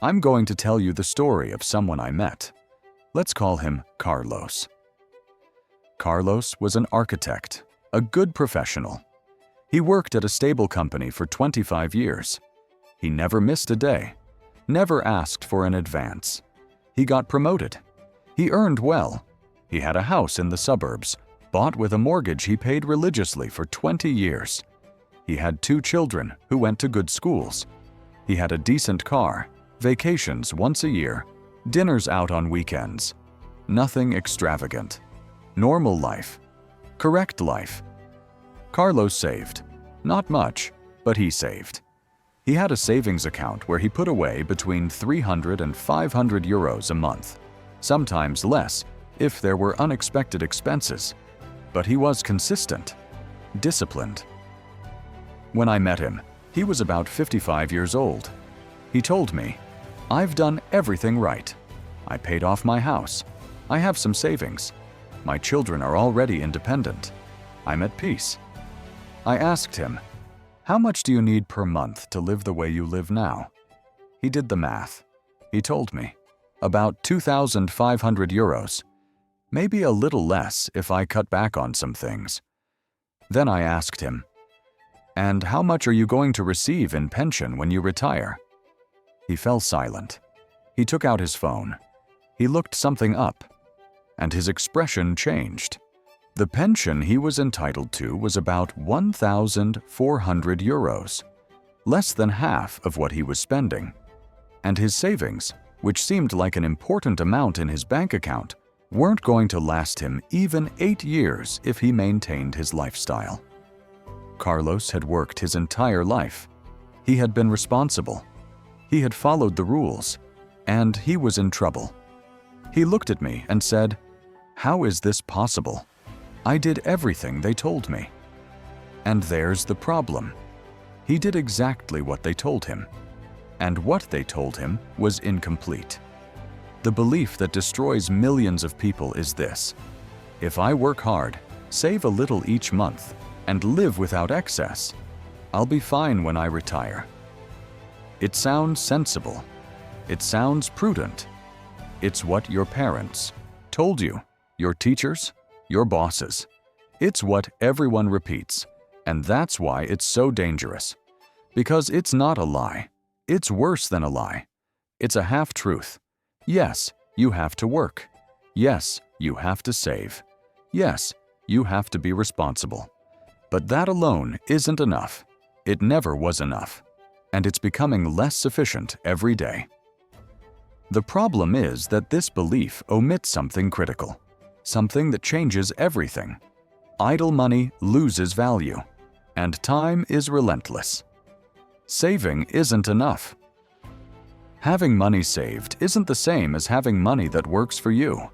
I'm going to tell you the story of someone I met. Let's call him Carlos. Carlos was an architect, a good professional. He worked at a stable company for 25 years. He never missed a day, never asked for an advance. He got promoted. He earned well. He had a house in the suburbs, bought with a mortgage he paid religiously for 20 years. He had 2 children who went to good schools. He had a decent car, vacations once a year, dinners out on weekends. Nothing extravagant. Normal life. Correct life. Carlos saved. Not much, but he saved. He had a savings account where he put away between 300 and 500 euros a month, sometimes less if there were unexpected expenses. But he was consistent, disciplined. When I met him, he was about 55 years old. He told me, "I've done everything right. I paid off my house. I have some savings. My children are already independent. I'm at peace." I asked him, "How much do you need per month to live the way you live now?" He did the math. He told me, "About 2,500 euros. Maybe a little less if I cut back on some things." Then I asked him, "And how much are you going to receive in pension when you retire?" He fell silent. He took out his phone. He looked something up, and his expression changed. The pension he was entitled to was about 1,400 euros, less than half of what he was spending. And his savings, which seemed like an important amount in his bank account, weren't going to last him even 8 years if he maintained his lifestyle. Carlos had worked his entire life. He had been responsible. He had followed the rules, and he was in trouble. He looked at me and said, "How is this possible? I did everything they told me." And there's the problem. He did exactly what they told him, and what they told him was incomplete. The belief that destroys millions of people is this: if I work hard, save a little each month, and live without excess, I'll be fine when I retire. It sounds sensible. It sounds prudent. It's what your parents told you, your teachers, your bosses. It's what everyone repeats, and that's why it's so dangerous. Because it's not a lie. It's worse than a lie. It's a half-truth. Yes, you have to work. Yes, you have to save. Yes, you have to be responsible. But that alone isn't enough. It never was enough. And it's becoming less sufficient every day. The problem is that this belief omits something critical, something that changes everything. Idle money loses value, and time is relentless. Saving isn't enough. Having money saved isn't the same as having money that works for you.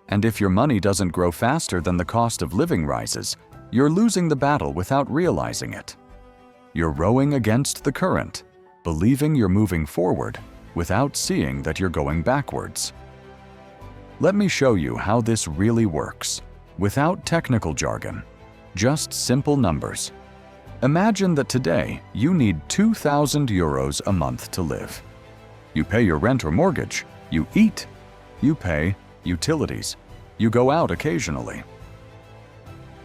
And if your money doesn't grow faster than the cost of living rises, you're losing the battle without realizing it. You're rowing against the current, believing you're moving forward without seeing that you're going backwards. Let me show you how this really works, without technical jargon, just simple numbers. Imagine that today you need 2,000 euros a month to live. You pay your rent or mortgage, you eat, you pay utilities, you go out occasionally.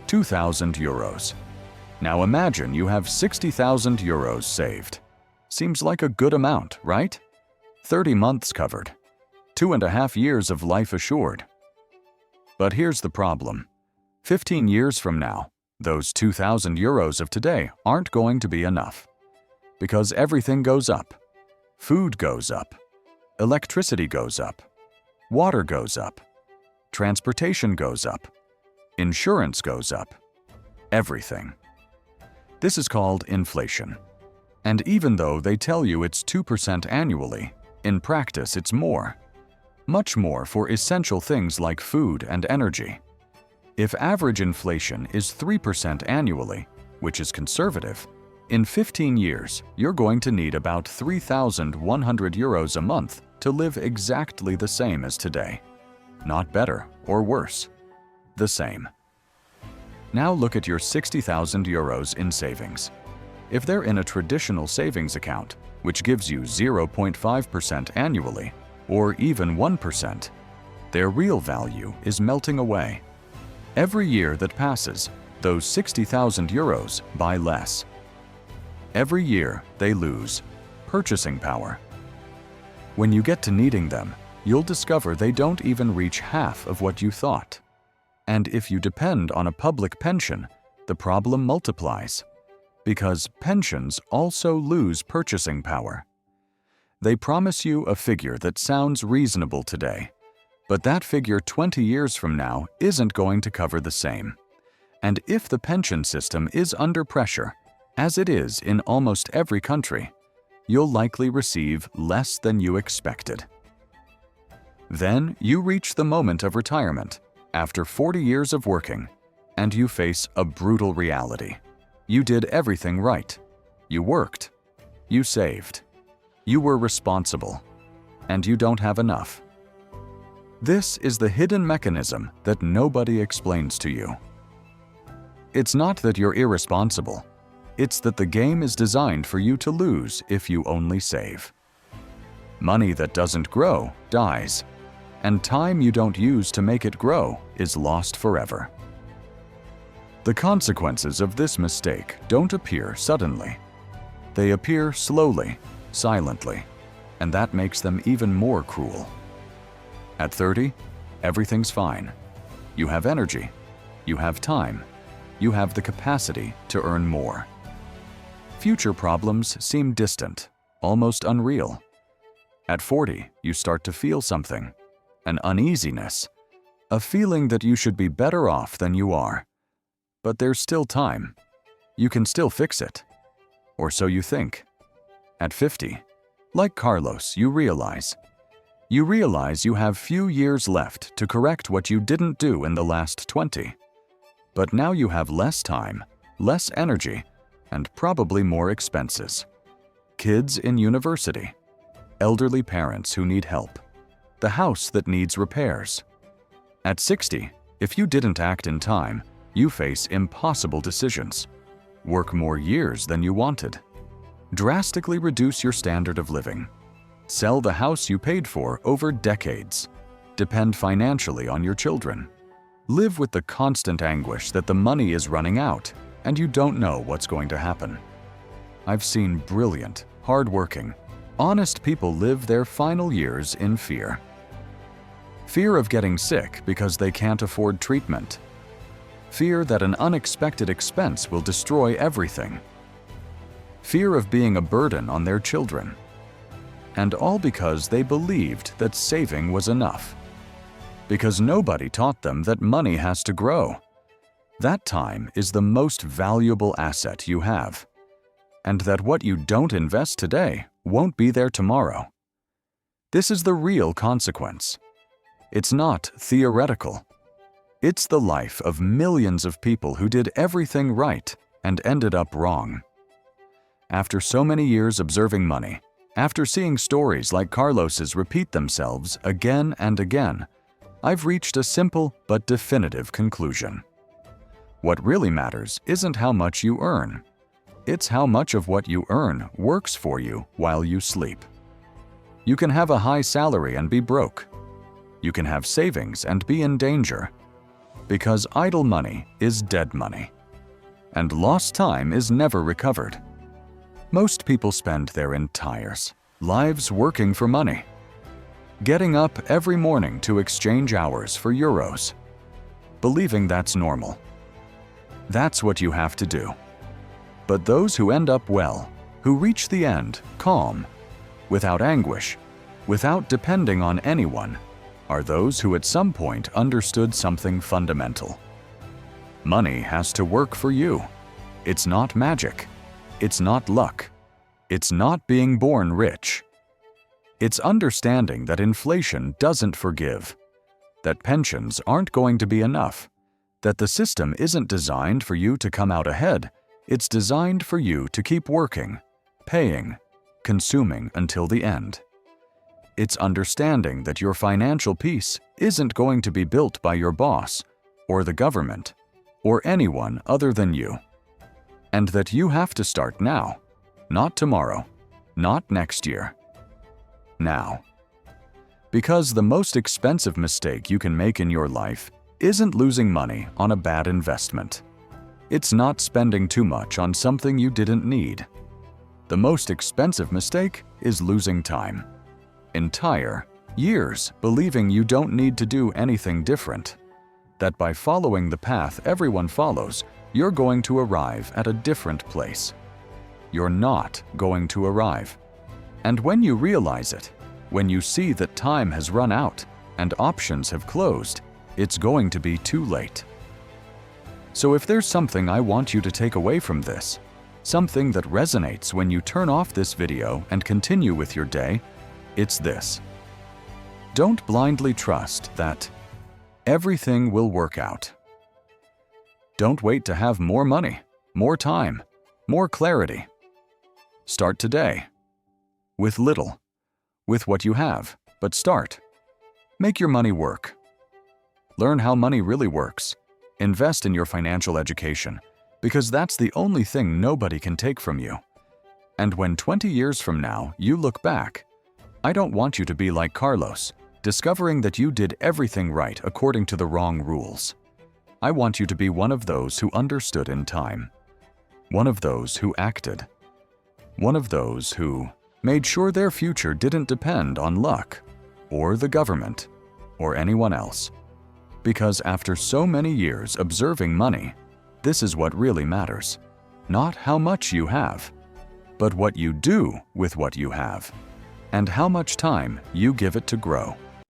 2,000 euros. Now imagine you have 60,000 euros saved. Seems like a good amount, right? 30 months covered. 2.5 years of life assured. But here's the problem. 15 years from now, those 2,000 euros of today aren't going to be enough. Because everything goes up. Food goes up. Electricity goes up. Water goes up. Transportation goes up. Insurance goes up. Everything. This is called inflation. And even though they tell you it's 2% annually, in practice it's more. Much more for essential things like food and energy. If average inflation is 3% annually, which is conservative, in 15 years you're going to need about 3,100 euros a month to live exactly the same as today. Not better or worse. The same. Now look at your 60,000 euros in savings. if they're in a traditional savings account, which gives you 0.5% annually, or even 1%, their real value is melting away. Every year that passes, those 60,000 euros buy less. Every year they lose purchasing power. When you get to needing them, you'll discover they don't even reach half of what you thought. And if you depend on a public pension, the problem multiplies, because pensions also lose purchasing power. They promise you a figure that sounds reasonable today, but that figure 20 years from now isn't going to cover the same. And if the pension system is under pressure, as it is in almost every country, you'll likely receive less than you expected. Then you reach the moment of retirement after 40 years of working, and you face a brutal reality. You did everything right. You worked. You saved. You were responsible. And you don't have enough. This is the hidden mechanism that nobody explains to you. It's not that you're irresponsible. It's that the game is designed for you to lose if you only save. Money that doesn't grow dies, and time you don't use to make it grow is lost forever. The consequences of this mistake don't appear suddenly. They appear slowly, silently, and that makes them even more cruel. At 30, everything's fine. You have energy, you have time, you have the capacity to earn more. Future problems seem distant, almost unreal. At 40, you start to feel something, an uneasiness, a feeling that you should be better off than you are. But there's still time. You can still fix it. Or so you think. At 50, like Carlos, you realize you have few years left to correct what you didn't do in the last 20. But now you have less time, less energy, and probably more expenses. Kids in university, elderly parents who need help, the house that needs repairs. At 60, if you didn't act in time, you face impossible decisions. Work more years than you wanted. Drastically reduce your standard of living. Sell the house you paid for over decades. Depend financially on your children. Live with the constant anguish that the money is running out and you don't know what's going to happen. I've seen brilliant, hardworking, honest people live their final years in fear. Fear of getting sick because they can't afford treatment. Fear that an unexpected expense will destroy everything. Fear of being a burden on their children. And all because they believed that saving was enough. Because nobody taught them that money has to grow. That time is the most valuable asset you have. And that what you don't invest today won't be there tomorrow. This is the real consequence. It's not theoretical. It's the life of millions of people who did everything right and ended up wrong. After so many years observing money, after seeing stories like Carlos's repeat themselves again and again, I've reached a simple but definitive conclusion. What really matters isn't how much you earn. It's how much of what you earn works for you while you sleep. You can have a high salary and be broke. You can have savings and be in danger. Because idle money is dead money. And lost time is never recovered. Most people spend their entire lives working for money. Getting up every morning to exchange hours for euros. Believing that's normal. That's what you have to do. But those who end up well, who reach the end calm, without anguish, without depending on anyone, are those who at some point understood something fundamental. Money has to work for you. It's not magic. It's not luck. It's not being born rich. It's understanding that inflation doesn't forgive, that pensions aren't going to be enough, that the system isn't designed for you to come out ahead, it's designed for you to keep working, paying, consuming until the end. It's understanding that your financial peace isn't going to be built by your boss, or the government, or anyone other than you. and that you have to start now, not tomorrow, not next year. Now. Because the most expensive mistake you can make in your life isn't losing money on a bad investment. It's not spending too much on something you didn't need. The most expensive mistake is losing time. Entire years believing you don't need to do anything different. That by following the path everyone follows, you're going to arrive at a different place. You're not going to arrive. And when you realize it, when you see that time has run out and options have closed, it's going to be too late. So if there's something I want you to take away from this, something that resonates when you turn off this video and continue with your day, it's this. Don't blindly trust that everything will work out. Don't wait to have more money, more time, more clarity. Start today. With little. With what you have, but start. Make your money work. Learn how money really works. Invest in your financial education, because that's the only thing nobody can take from you. And when 20 years from now you look back, I don't want you to be like Carlos, discovering that you did everything right according to the wrong rules. I want you to be one of those who understood in time. One of those who acted. One of those who made sure their future didn't depend on luck, or the government, or anyone else. Because after so many years observing money, this is what really matters. Not how much you have, but what you do with what you have, and how much time you give it to grow.